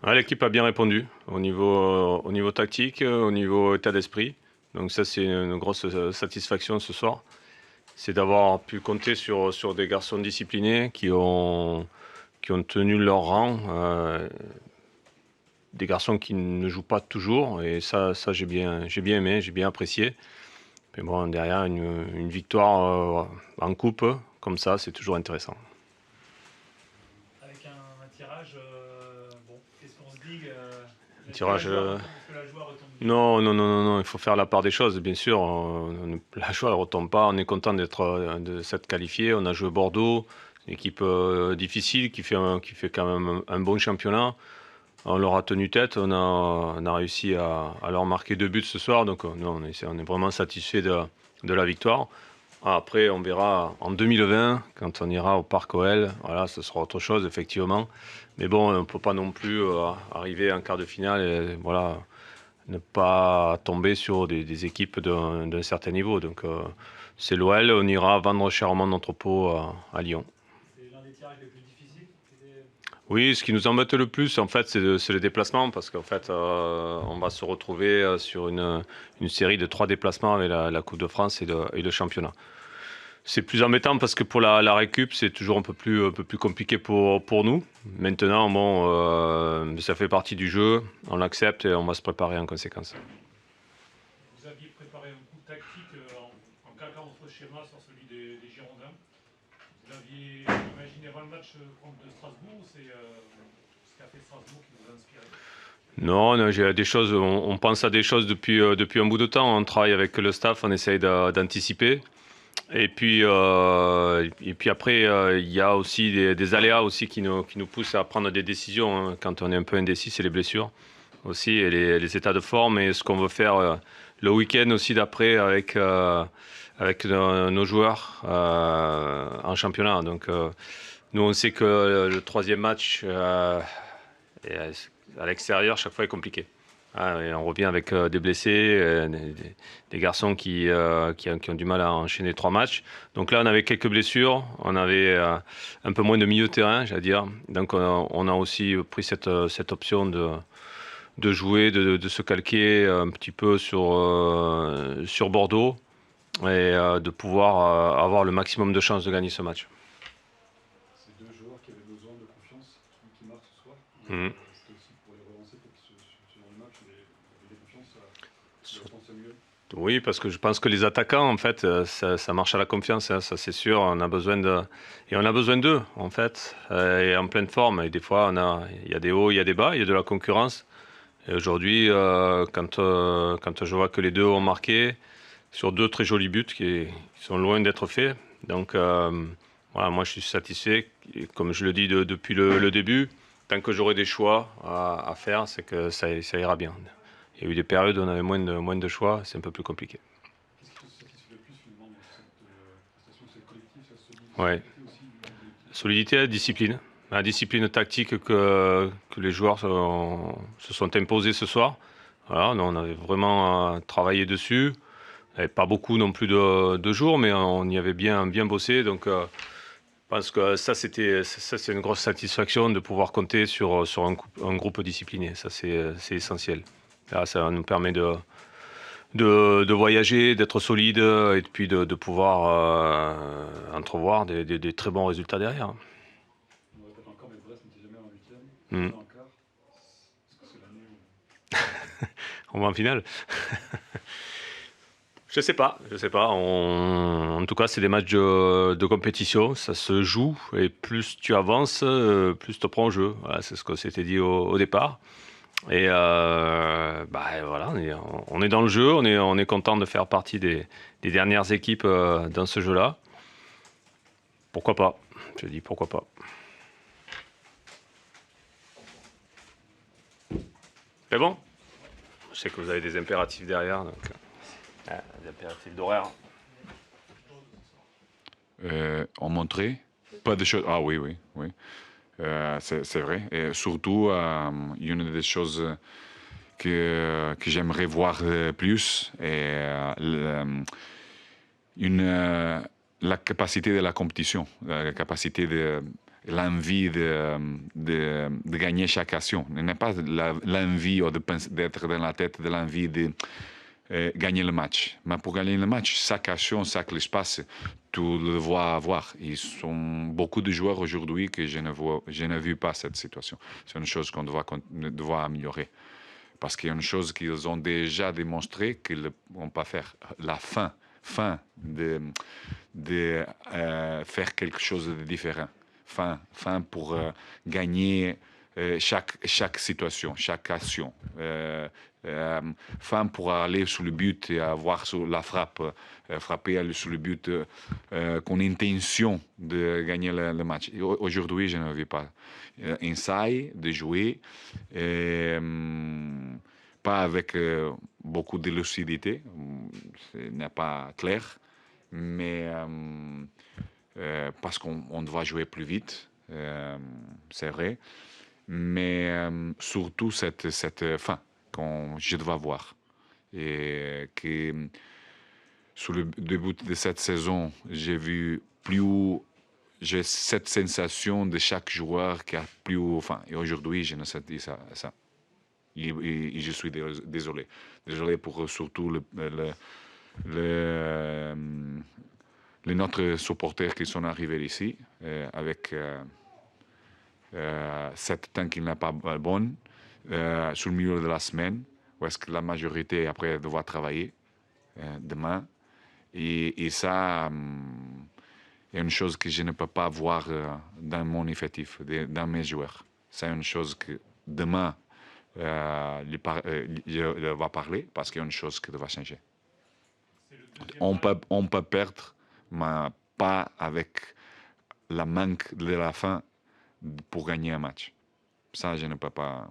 Ouais, l'équipe a bien répondu au niveau tactique, au niveau état d'esprit. Donc ça, c'est une grosse satisfaction ce soir. C'est d'avoir pu compter sur des garçons disciplinés qui ont tenu leur rang. Des garçons qui ne jouent pas toujours. Et ça j'ai bien aimé, j'ai bien apprécié. Mais bon, derrière, une victoire en coupe, comme ça, c'est toujours intéressant. Avec un tirage, bon, qu'est-ce qu'on se dit Tirage. Est-ce que la joie retombe du Non, non, non, non, non, il faut faire la part des choses, bien sûr. La joie ne retombe pas. On est content de s'être qualifié. On a joué Bordeaux, une équipe difficile qui fait quand même un bon championnat. On leur a tenu tête. On a réussi à leur marquer 2 buts ce soir. Donc, non, on est vraiment satisfait de la victoire. Après, on verra en 2020, quand on ira au Parc OL. Voilà, ce sera autre chose, effectivement. Mais bon, on ne peut pas non plus arriver en quart de finale et voilà, ne pas tomber sur des équipes d'un certain niveau. Donc, c'est l'OL. On ira vendre chèrement notre peau à Lyon. C'est l'un des tirages les plus difficiles. Oui, ce qui nous embête le plus, en fait, c'est le déplacement, parce qu'en fait, on va se retrouver sur une série de 3 déplacements avec la Coupe de France et le championnat. C'est plus embêtant parce que pour la récup, c'est toujours un peu plus compliqué pour nous. Maintenant, bon, ça fait partie du jeu, on l'accepte et on va se préparer en conséquence. Vous aviez préparé un coup tactique en calquant votre schéma sur celui des Girondins. Vous aviez imaginé avant le match contre de Strasbourg ou c'est ce qu'a fait Strasbourg qui vous a inspiré? Non, non, j'ai des choses, on pense à des choses depuis un bout de temps. On travaille avec le staff, on essaye d'anticiper. Et puis après, il y a aussi des aléas aussi qui nous poussent à prendre des décisions, hein. Quand on est un peu indécis, c'est les blessures aussi et les états de forme et ce qu'on veut faire le week-end aussi d'après avec nos joueurs en championnat. Donc nous, on sait que le troisième match à l'extérieur, chaque fois est compliqué. Ah, et on revient avec des blessés, des garçons qui ont du mal à enchaîner 3 matchs. Donc là, on avait quelques blessures, on avait un peu moins de milieu de terrain, j'allais dire. Donc on a aussi pris cette option de jouer, de se calquer un petit peu sur Bordeaux et de pouvoir avoir le maximum de chances de gagner ce match. Ces deux joueurs qui avaient besoin de confiance, celui qui marque ce soir, Mmh. c'était aussi pour les relancer pour que selon le match, les confiance, ça pense Samuel. Oui, parce que je pense que les attaquants, en fait, ça marche à la confiance, hein, ça c'est sûr. Et on a besoin d'eux, en fait, et en pleine forme. Et des fois, il y a des hauts, il y a des bas, il y a de la concurrence. Et aujourd'hui, quand je vois que les deux ont marqué sur 2 très jolis buts qui sont loin d'être faits, donc voilà, moi je suis satisfait. Et comme je le dis depuis le début, tant que j'aurai des choix à faire, c'est que ça ira bien. Il y a eu des périodes où on avait moins de choix, c'est un peu plus compliqué. Qu'est-ce qui te satisfait le plus finalement dans cette prestation, c'est collectif, la Ouais. solidité aussi du membre de l'équipe? Solidité, la discipline. La discipline tactique que les joueurs se sont imposés ce soir. Voilà, on avait vraiment travaillé dessus. Il n'y avait pas beaucoup non plus de jours, mais on y avait bien bossé. Donc, je pense que ça, c'est une grosse satisfaction de pouvoir compter sur un groupe discipliné. Ça, c'est essentiel. Là, ça nous permet de voyager, d'être solide et puis de pouvoir entrevoir des très bons résultats derrière. On répète encore, mais Brest n'était jamais en huitième, Mm. jamais en quart. Est-ce que c'est l'année où... On va en finale. Je sais pas. En tout cas, c'est des matchs de compétition, ça se joue et plus tu avances, plus tu te prends au jeu. Voilà, c'est ce qu'on s'était dit au départ. Et bah, voilà, on est dans le jeu, on est content de faire partie des dernières équipes dans ce jeu-là. Pourquoi pas? Je dis pourquoi pas. C'est bon? Je sais que vous avez des impératifs derrière, donc des impératifs d'horaire. En montrer, pas de choses. Ah oui, oui, oui. C'est vrai. Et surtout, une des choses que j'aimerais voir plus est la capacité de la compétition, la capacité l'envie de gagner chaque action. Ce n'est pas l'envie d'être dans la tête de l'envie de gagner le match. Mais pour gagner le match, chaque action, chaque espace, tu le dois avoir. Ils sont beaucoup de joueurs aujourd'hui que je ne vu pas cette situation. C'est une chose qu'on doit améliorer. Parce qu'il y a une chose qu'ils ont déjà démontré qu'ils ne vont pas faire. La fin de faire quelque chose de différent. Fin pour gagner chaque situation, chaque action. Fin pour aller sur le but et avoir la frappe, frapper aller sur le but con intention de gagner le match. Aujourd'hui, je ne vis pas. Essaye de jouer, pas avec beaucoup de lucidité, ce n'est pas clair, mais parce qu'on doit jouer plus vite, c'est vrai, mais surtout cette fin que je dois voir. Et que sur le début de cette saison, j'ai cette sensation de chaque joueur qui a plus faim. Et aujourd'hui, je ne sais pas ça. Et je suis désolé. Désolé pour surtout les notre supporters qui sont arrivés ici avec cette temps qui n'est pas bonne sur le milieu de la semaine, où est-ce que la majorité après devoir travailler demain. Et ça, est une chose que je ne peux pas voir dans mon effectif, dans mes joueurs. C'est une chose que demain, je vais parler parce qu'il y a une chose qui doit changer. On peut perdre, mais pas avec la manque de la fin pour gagner un match. Ça, je ne peux pas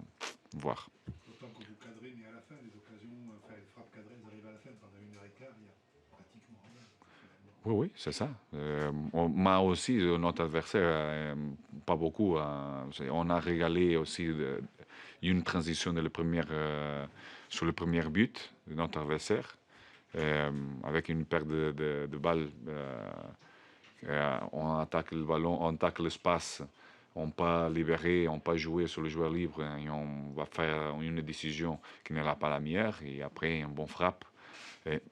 voir. Autant que vous cadrez, mais à la fin, les occasions, enfin, les frappes cadrées, elles arrivent à la fin. Pendant 1h15, il y a pratiquement rien. Oui, c'est ça. Mais aussi, notre adversaire, pas beaucoup. On a régalé aussi une transition sur le premier but de notre adversaire, avec une perte de balle. On attaque le ballon, on attaque l'espace, on peut libérer, on peut jouer sur le joueur libre et on va faire une décision qui n'ira pas la meilleure. Et après, un bon frappe.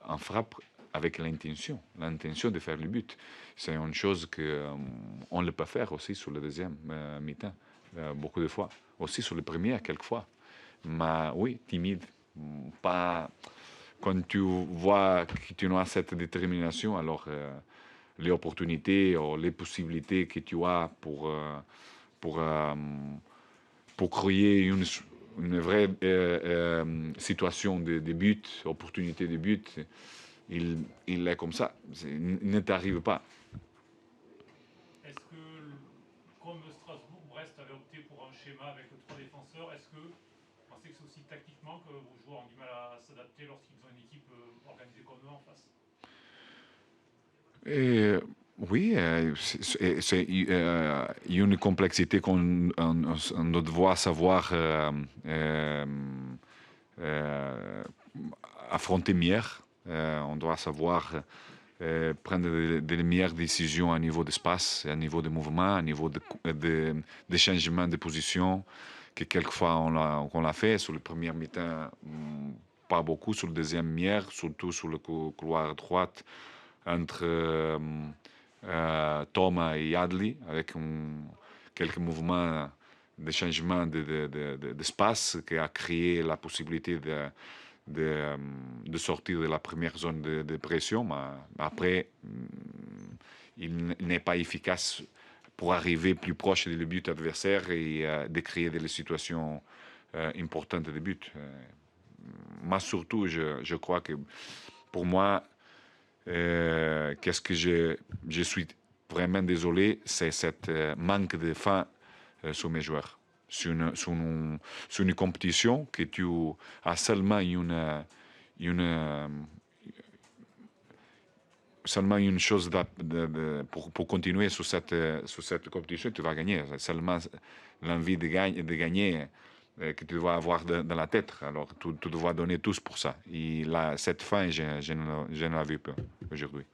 Un frappe avec l'intention de faire le but. C'est une chose qu'on le peut faire aussi sur le deuxième mi-temps, beaucoup de fois. Aussi sur le premier, quelquefois. Mais oui, timide. Pas... Quand tu vois que tu as cette détermination, alors les opportunités ou les possibilités que tu as pour créer une vraie situation de but, opportunité de but, il est comme ça. Il ne t'arrive pas. Est-ce que, comme Strasbourg, Brest avait opté pour un schéma avec 3 défenseurs, est-ce que vous pensez que c'est aussi tactiquement que vos joueurs ont du mal à s'adapter lorsqu'ils ont une équipe organisée comme eux en face? Oui, c'est une complexité qu'on doit savoir affronter mieux. On doit savoir prendre des meilleures décisions à niveau d'espace, à niveau de mouvement, à niveau de changement de position, que quelquefois on l'a fait. Sur le premier mi-temps, pas beaucoup. Sur le deuxième mi-temps, surtout sur le couloir droite, entre Thomas et Adli, avec quelques mouvements de changement d'espace qui a créé la possibilité de sortir de la première zone de pression. Mais après, il n'est pas efficace pour arriver plus proche du but adversaire et de créer des situations importantes de but. Mais surtout, je crois que pour moi, qu'est-ce que je suis vraiment désolé, c'est cette manque de fin sur mes joueurs. Sur une compétition que tu as seulement une chose pour continuer sur cette compétition, tu vas gagner. C'est seulement l'envie de gagner que tu dois avoir dans la tête. Alors, tu dois donner tous pour ça. Et là, cette fin, je ne l'ai vu pas aujourd'hui.